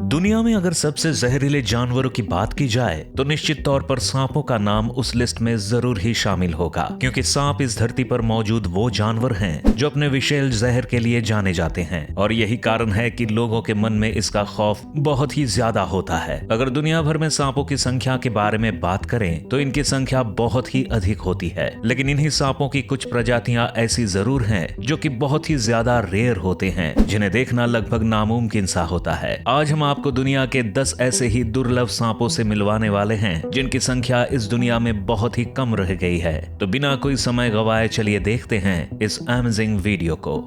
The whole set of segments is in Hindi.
दुनिया में अगर सबसे जहरीले जानवरों की बात की जाए तो निश्चित तौर पर सांपों का नाम उस लिस्ट में जरूर ही शामिल होगा, क्योंकि सांप इस धरती पर मौजूद वो जानवर हैं जो अपने विषैल जहर के लिए जाने जाते हैं, और यही कारण है कि लोगों के मन में इसका खौफ बहुत ही ज्यादा होता है। अगर दुनिया भर में सांपों की संख्या के बारे में बात करें तो इनकी संख्या बहुत ही अधिक होती है, लेकिन इन्हीं सांपों की कुछ प्रजातियां ऐसी जरूर हैं जो कि बहुत ही ज्यादा रेयर होते हैं, जिन्हें देखना लगभग नामुमकिन सा होता है। आज हम आपको दुनिया के 10 ऐसे ही दुर्लभ सांपों से मिलवाने वाले हैं जिनकी संख्या इस दुनिया में बहुत ही कम रह गई है। तो बिना कोई समय गवाए चलिए देखते हैं इस अमेजिंग वीडियो को।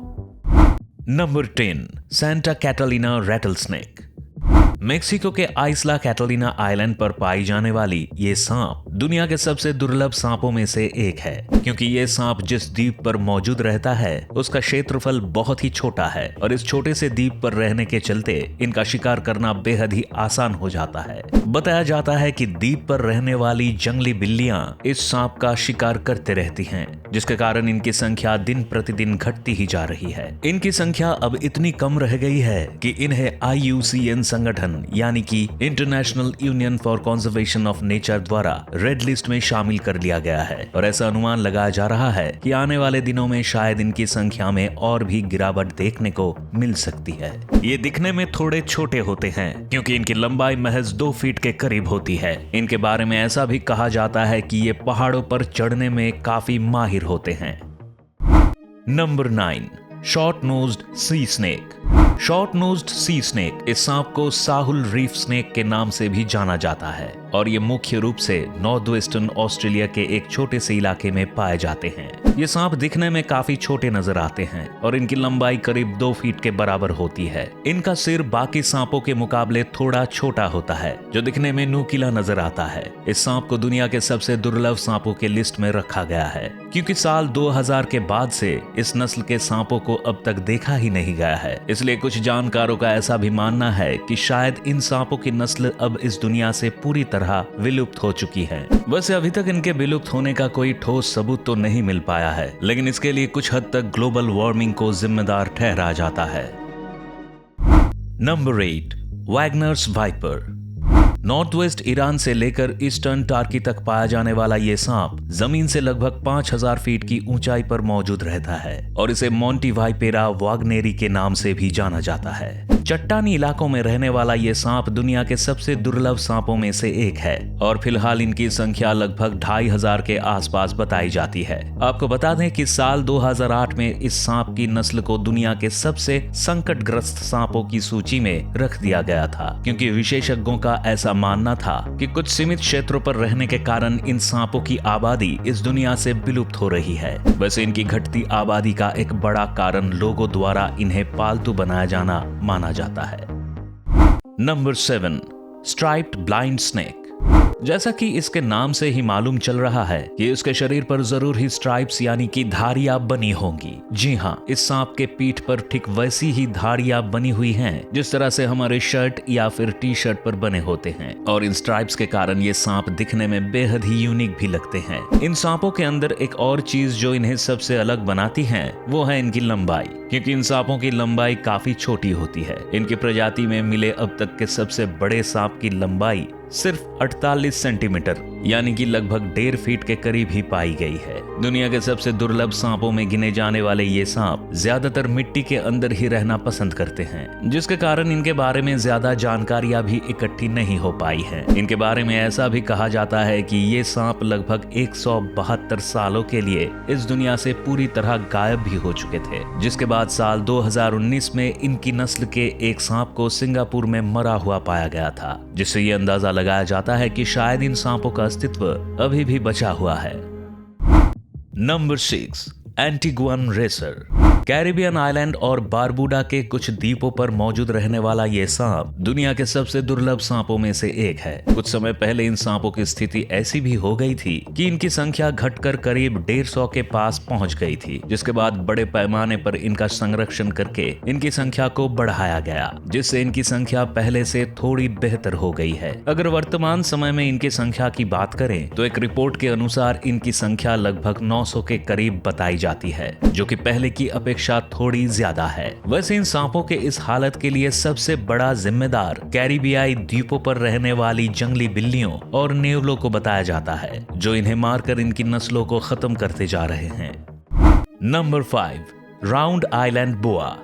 Number 10, Santa Catalina rattlesnake. Mexico के आइसला कैटालिना आइलैंड पर पाई जाने वाली ये सांप दुनिया के सबसे दुर्लभ सांपों में से एक है, क्योंकि ये सांप जिस द्वीप पर मौजूद रहता है उसका क्षेत्रफल बहुत ही छोटा है, और इस छोटे से द्वीप पर रहने के चलते इनका शिकार करना बेहद ही आसान हो जाता है। बताया जाता है कि द्वीप पर रहने वाली जंगली बिल्लियां इस सांप का शिकार करते रहती हैं, जिसके कारण इनकी संख्या दिन प्रतिदिन घटती ही जा रही है। इनकी संख्या अब इतनी कम रह गई है कि इन्हें IUCN संगठन यानी कि international union for conservation of nature द्वारा रेड लिस्ट में शामिल कर लिया गया है, और ऐसा अनुमान लगाया जा रहा है कि आने वाले दिनों में शायद इनकी संख्या में और भी गिरावट देखने को मिल सकती है। ये दिखने में थोड़े छोटे होते हैं क्योंकि इनकी लंबाई महज 2 फीट के करीब होती है। इनके बारे में ऐसा भी कहा जाता है कि ये पहाड़ों पर चढ़ने में काफी माहिर होते हैं। Number 9, short nosed sea snake. Short nosed sea snake इस सांप को साहुल रीफ स्नेक के नाम से भी जाना जाता है, और ये मुख्य रूप से नॉर्थ वेस्टर्न ऑस्ट्रेलिया के एक छोटे से इलाके में पाए जाते हैं। ये सांप दिखने में काफी छोटे नजर आते हैं और इनकी लंबाई करीब 2 फीट के बराबर होती है। इनका सिर बाकी सांपों के मुकाबले थोड़ा छोटा होता है, जो दिखने में नुकीला नजर आता है। इस सांप को दुनिया के सबसे दुर्लभ सांपों के लिस्ट में रखा गया है, क्योंकि साल 2000 के बाद से इस नस्ल के सांपों को अब तक देखा ही नहीं गया है। इसलिए कुछ जानकारों का ऐसा भी मानना है कि शायद इन सांपों की नस्ल अब इस दुनिया से पूरी तरह विलुप्त हो चुकी है। वैसे अभी तक इनके विलुप्त होने का कोई ठोस सबूत तो नहीं मिल पाया है, लेकिन इसके लिए कुछ हद तक ग्लोबल वार्मिंग को जिम्मेदार ठहराया जाता है। Number 8, Wagner's viper. North west Iran से लेकर ईस्टर्न टार्की तक पाया जाने वाला ये सांप जमीन से लगभग 5000 फीट की ऊंचाई पर मौजूद रहता है, और इसे मोंटी वाइपेरा वाग्नेरी के नाम से भी जाना जाता है। चट्टानी इलाकों में रहने वाला ये सांप दुनिया के सबसे दुर्लभ सांपों में से एक है, और फिलहाल इनकी संख्या लगभग 2500 के आसपास बताई जाती है। आपको बता दें कि साल 2008 में इस सांप की नस्ल को दुनिया के सबसे संकटग्रस्त सांपों की सूची में रख दिया गया था, क्योंकि विशेषज्ञों का ऐसा मानना था कि कुछ सीमित क्षेत्रों पर रहने के कारण इन सांपों की आबादी इस दुनिया से विलुप्त हो रही है। वैसे इनकी घटती आबादी का एक बड़ा कारण लोगों द्वारा इन्हें पालतू बनाया जाना माना जाता है। Number 7, striped blind snake. जैसा कि इसके नाम से ही मालूम चल रहा है कि इसके शरीर पर जरूर ही स्ट्राइप्स यानी कि धारियां बनी होंगी। जी हाँ, इस सांप के पीठ पर ठीक वैसी ही धारियां बनी हुई हैं जिस तरह से हमारे शर्ट या फिर टी शर्ट पर बने होते हैं, और इन स्ट्राइप्स के कारण ये सांप दिखने में बेहद ही यूनिक भी लगते हैं। इन सांपों के अंदर एक और चीज जो इन्हें सबसे अलग बनाती है वो है इनकी लंबाई, क्योंकि इन सांपों की लंबाई काफी छोटी होती है। इनकी प्रजाति में मिले अब तक के सबसे बड़े सांप की लंबाई सिर्फ 48 सेंटीमीटर यानी कि लगभग 1.5 फीट के करीब ही पाई गई है। दुनिया के सबसे दुर्लभ सांपों में गिने जाने वाले ये सांप ज्यादातर मिट्टी के अंदर ही रहना पसंद करते हैं, जिसके कारण इनके बारे में ज्यादा जानकारियां भी इकट्ठी नहीं हो पाई हैं। इनके बारे में ऐसा भी कहा जाता है कि ये सांप लगभग 172 सालों के लिए इस दुनिया से पूरी तरह गायब भी हो चुके थे, जिसके बाद साल 2019 में इनकी नस्ल के एक सांप को सिंगापुर में मरा हुआ पाया गया था, जिससे ये अंदाजा लगाया जाता है कि शायद इन सांपों का अस्तित्व अभी भी बचा हुआ है। Number 6, Antiguan racer. Caribbean island और बारबुडा के कुछ द्वीपों पर मौजूद रहने वाला ये सांप दुनिया के सबसे दुर्लभ सांपों में से एक है। कुछ समय पहले इन सांपों की स्थिति ऐसी भी हो गई थी कि इनकी संख्या घटकर करीब 150 के पास पहुंच गई थी, जिसके बाद बड़े पैमाने पर इनका संरक्षण करके इनकी संख्या को बढ़ाया गया, जिससे इनकी संख्या पहले से थोड़ी बेहतर हो गई है। अगर वर्तमान समय में इनकी संख्या की बात करें तो एक रिपोर्ट के अनुसार इनकी संख्या लगभग 900 के करीब बताई जाती है, जो कि पहले की अपेक्षा थोड़ी ज्यादा है। वैसे इन सांपों के इस हालत के लिए सबसे बड़ा जिम्मेदार कैरिबियाई द्वीपों पर रहने वाली जंगली बिल्लियों और नेवलों को बताया जाता है, जो इन्हें मारकर इनकी नस्लों को खत्म करते जा रहे हैं। नंबर 5, राउंड आइलैंड बोआ।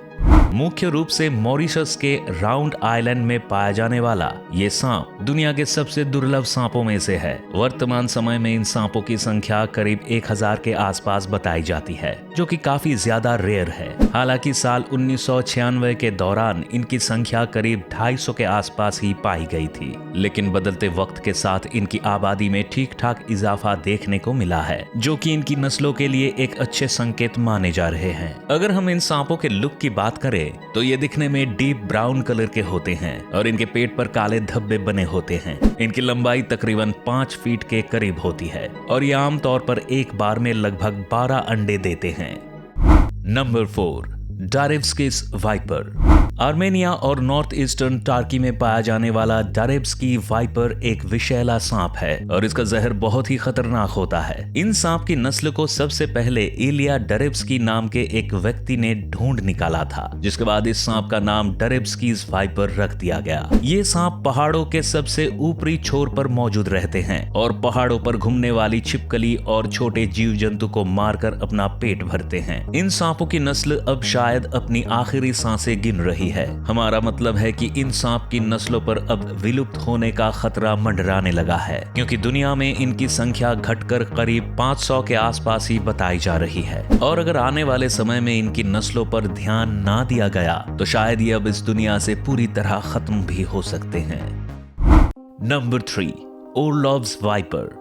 मुख्य रूप से मॉरिशस के राउंड आइलैंड में पाया जाने वाला ये सांप दुनिया के सबसे दुर्लभ सांपों में से है। वर्तमान समय में इन सांपों की संख्या करीब 1000 के आसपास बताई जाती है, जो कि काफी ज्यादा रेयर है। हालांकि साल 1996 के दौरान इनकी संख्या करीब 250 के आसपास ही पाई गई थी, लेकिन बदलते वक्त के साथ इनकी आबादी में ठीक ठाक इजाफा देखने को मिला है, जो कि इनकी नस्लों के लिए एक अच्छे संकेत माने जा रहे हैं। अगर हम इन सांपों के लुक की बात करें तो ये दिखने में डीप ब्राउन कलर के होते हैं और इनके पेट पर काले धब्बे बने होते हैं। इनकी लंबाई तकरीबन 5 फीट के करीब होती है और ये आमतौर पर एक बार में लगभग 12 अंडे देते हैं। Number 4, Darevsky's viper. आर्मेनिया और नॉर्थ ईस्टर्न टार्की में पाया जाने वाला डारेव्स्की वाइपर एक विषैला सांप है और इसका जहर बहुत ही खतरनाक होता है। इन सांप की नस्ल को सबसे पहले इलिया डारेव्स्की नाम के एक व्यक्ति ने ढूंढ निकाला था, जिसके बाद इस सांप का नाम डारेव्स्कीस वाइपर रख दिया गया। ये सांप पहाड़ों के सबसे ऊपरी छोर पर मौजूद रहते हैं और पहाड़ों पर घूमने वाली छिपकली और छोटे जीव जंतु को मारकर अपना पेट भरते हैं। इन सांपों की नस्ल अब शायद अपनी आखिरी सांसें गिन रही है। हमारा मतलब है कि इन सांप की नस्लों पर अब विलुप्त होने का खतरा मंडराने लगा है, क्योंकि दुनिया में इनकी संख्या घटकर करीब 500 के आसपास ही बताई जा रही है। और अगर आने वाले समय में इनकी नस्लों पर ध्यान ना दिया गया तो शायद ये अब इस दुनिया से पूरी तरह खत्म भी हो सकते हैं। Number 3, ओरलोव्स wiper.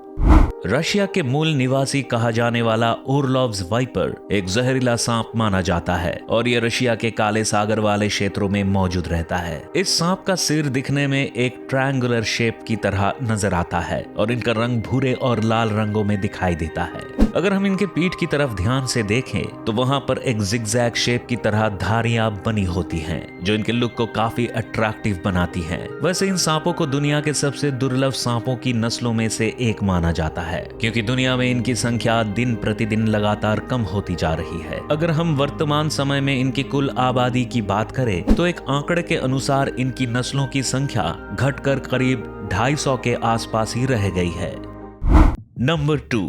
रशिया के मूल निवासी कहा जाने वाला ओरलोव्स वाइपर एक जहरीला सांप माना जाता है और यह रशिया के काले सागर वाले क्षेत्रों में मौजूद रहता है। इस सांप का सिर दिखने में एक ट्रायंगुलर शेप की तरह नजर आता है और इनका रंग भूरे और लाल रंगों में दिखाई देता है। अगर हम इनके पीठ की तरफ ध्यान से देखें तो वहां पर एक जिगजैग शेप की तरह धारियां बनी होती हैं, जो इनके लुक को काफी अट्रैक्टिव बनाती हैं। वैसे इन सांपों को दुनिया के सबसे दुर्लभ सांपों की नस्लों में से एक माना जाता है, क्योंकि दुनिया में इनकी संख्या दिन प्रतिदिन लगातार कम होती जा रही है। अगर हम वर्तमान समय में इनकी कुल आबादी की बात करें तो एक आंकड़े के अनुसार इनकी नस्लों की संख्या घटकर करीब 250 के आसपास ही रह गई है। Number 2,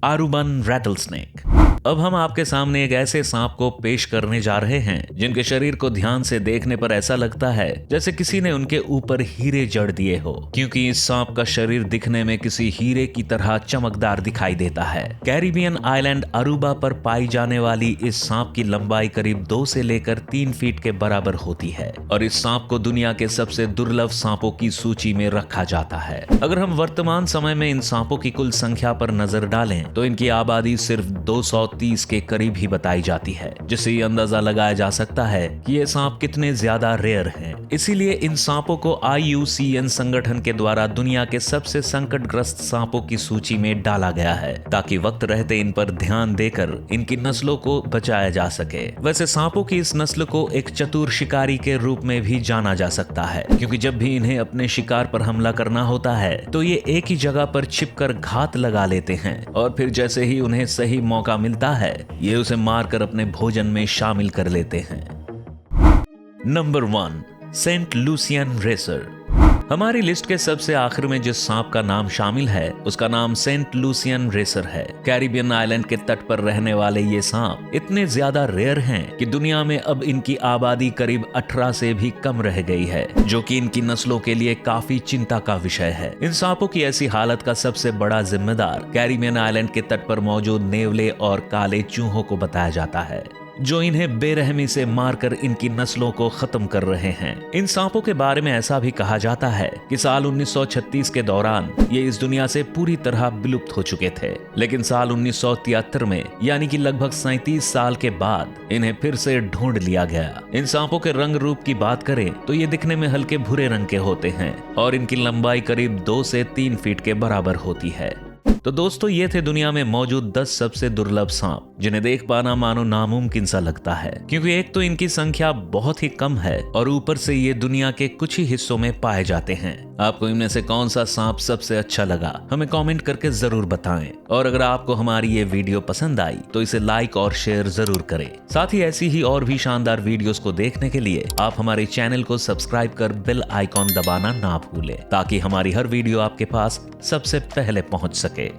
Aruban rattlesnake. अब हम आपके सामने एक ऐसे सांप को पेश करने जा रहे हैं जिनके शरीर को ध्यान से देखने पर ऐसा लगता है जैसे किसी ने उनके ऊपर हीरे जड़ दिए हो, क्योंकि इस सांप का शरीर दिखने में किसी हीरे की तरह चमकदार दिखाई देता है। कैरिबियन आइलैंड अरूबा पर पाई जाने वाली इस सांप की लंबाई करीब 2 से लेकर 3 फीट के बराबर होती है और इस सांप को दुनिया के सबसे दुर्लभ सांपों की सूची में रखा जाता है। अगर हम वर्तमान समय में इन सांपों की कुल संख्या पर नजर डालें तो इनकी आबादी सिर्फ 230 के करीब ही बताई जाती है, जिससे ये अंदाजा लगाया जा सकता है कि ये सांप कितने ज्यादा रेयर हैं। इसीलिए इन सांपों को IUCN संगठन के द्वारा दुनिया के सबसे संकटग्रस्त सांपों की सूची में डाला गया है, ताकि वक्त रहते इन पर ध्यान देकर इनकी नस्लों को बचाया जा सके। वैसे सांपों की इस नस्ल को एक चतुर शिकारी के रूप में भी जाना जा सकता है, क्योंकि जब भी इन्हें अपने शिकार पर हमला करना होता है तो ये एक ही जगह पर छिपकर घात लगा लेते हैं और फिर जैसे ही उन्हें सही मौका मिलता है ये उसे मारकर अपने भोजन में शामिल कर लेते हैं। Number 1, Saint Lucian racer. हमारी लिस्ट के सबसे आखिर में जिस सांप का नाम शामिल है उसका नाम सेंट लूसियन रेसर है। कैरिबियन आइलैंड के तट पर रहने वाले ये सांप इतने ज्यादा रेयर हैं कि दुनिया में अब इनकी आबादी करीब 18 से भी कम रह गई है, जो कि इनकी नस्लों के लिए काफी चिंता का विषय है। इन सांपों की ऐसी हालत का सबसे बड़ा जिम्मेदार कैरिबियन आइलैंड के तट पर मौजूद नेवले और काले चूहों को बताया जाता है, जो इन्हें बेरहमी से मारकर इनकी नस्लों को खत्म कर रहे हैं। इन सांपों के बारे में ऐसा भी कहा जाता है कि साल 1936 के दौरान ये इस दुनिया से पूरी तरह विलुप्त हो चुके थे, लेकिन साल 1973 में यानी कि लगभग 37 साल के बाद इन्हें फिर से ढूंढ लिया गया। इन सांपों के रंग रूप की बात करें तो ये दिखने में हल्के भूरे रंग के होते हैं और इनकी लंबाई करीब 2 से 3 फीट के बराबर होती है। तो दोस्तों ये थे दुनिया में मौजूद 10 सबसे दुर्लभ सांप, जिन्हें देख पाना मानो नामुमकिन सा लगता है, क्योंकि एक तो इनकी संख्या बहुत ही कम है और ऊपर से ये दुनिया के कुछ ही हिस्सों में पाए जाते हैं। आपको इनमें से कौन सा सांप सबसे अच्छा लगा, हमें कमेंट करके जरूर बताएं। और अगर आपको हमारी ये वीडियो पसंद आई तो इसे लाइक और शेयर जरूर करें। साथ ही ऐसी ही और भी शानदार वीडियोस को देखने के लिए आप हमारे चैनल को सब्सक्राइब कर बेल आइकॉन दबाना ना भूलें, ताकि हमारी हर वीडियो आपके पास सबसे पहले पहुंच सके।